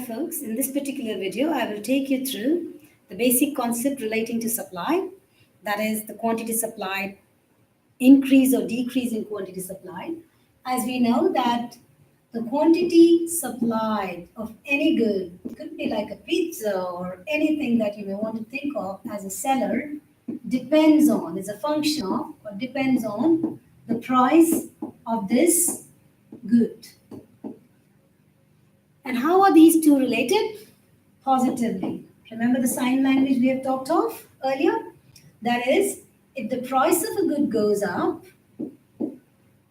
Hi folks, in this particular video I will take you through the basic concept relating to supply, that is the quantity supplied, increase or decrease in quantity supplied. As we know that the quantity supplied of any good, it could be like a pizza or anything that you may want to think of as a seller, depends on, is a function of or depends on the price of this good. And how are these two related? Positively. Remember the sign language we have talked of earlier? That is, if the price of a good goes up,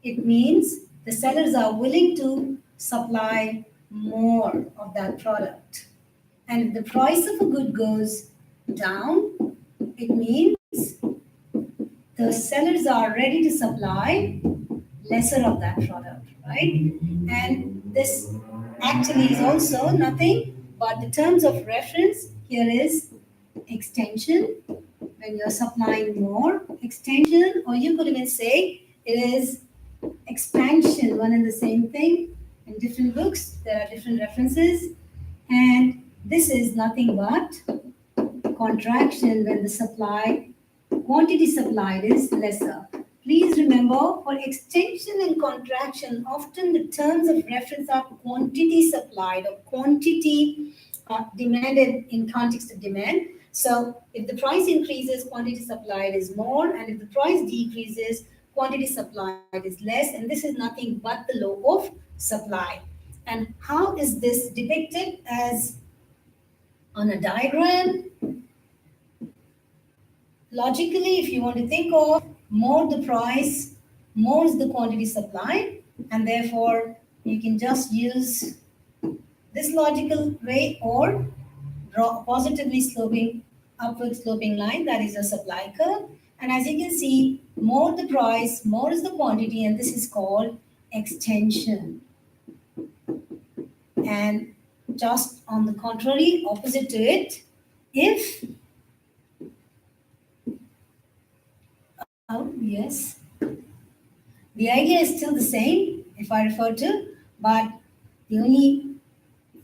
it means the sellers are willing to supply more of that product. And if the price of a good goes down, it means the sellers are ready to supply lesser of that product, right? And this actually is also nothing but the terms of reference here is extension. When you're supplying more, extension, or you could even say it is expansion, one and the same thing. In different books, there are different references. And this is nothing but contraction when the supply, quantity supplied is lesser. Please remember, for extension and contraction, often the terms of reference are quantity supplied or quantity demanded in context of demand. So if the price increases, quantity supplied is more, and if the price decreases, quantity supplied is less, and this is nothing but the law of supply. And how is this depicted? As on a diagram. Logically, if you want to think of more the price, more is the quantity supplied, and therefore you can just use this logical way or draw a positively sloping, upward sloping line, that is a supply curve. And as you can see, more the price, more is the quantity, and this is called extension. And just on the contrary, opposite to it, if yes. The idea is still the same if I refer to, but the only,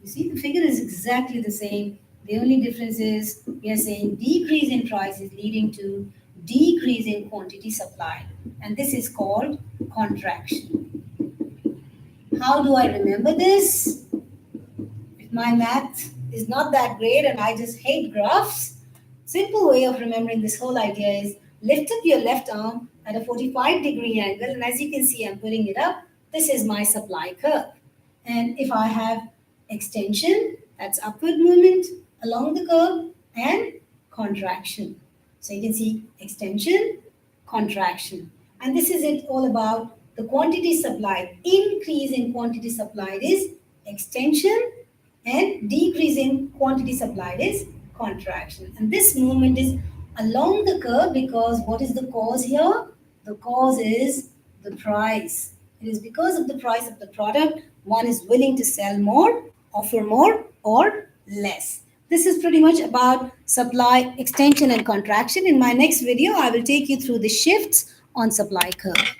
you see, the figure is exactly the same. The only difference is we are saying decrease in price is leading to decrease in quantity supplied. And this is called contraction. How do I remember this? If my math is not that great and I just hate graphs, simple way of remembering this whole idea is lift up your left arm at a 45-degree angle, and as you can see, I'm putting it up. This is my supply curve. And if I have extension, that's upward movement along the curve, and contraction. So you can see extension, contraction. And this is it all about the quantity supplied. Increase in quantity supplied is extension, and decrease in quantity supplied is contraction. And this movement is along the curve because what is the cause here? The cause is the price. It is because of the price of the product, one is willing to sell more, offer more, or less. This is pretty much about supply, extension, and contraction. In my next video, I will take you through the shifts on supply curve.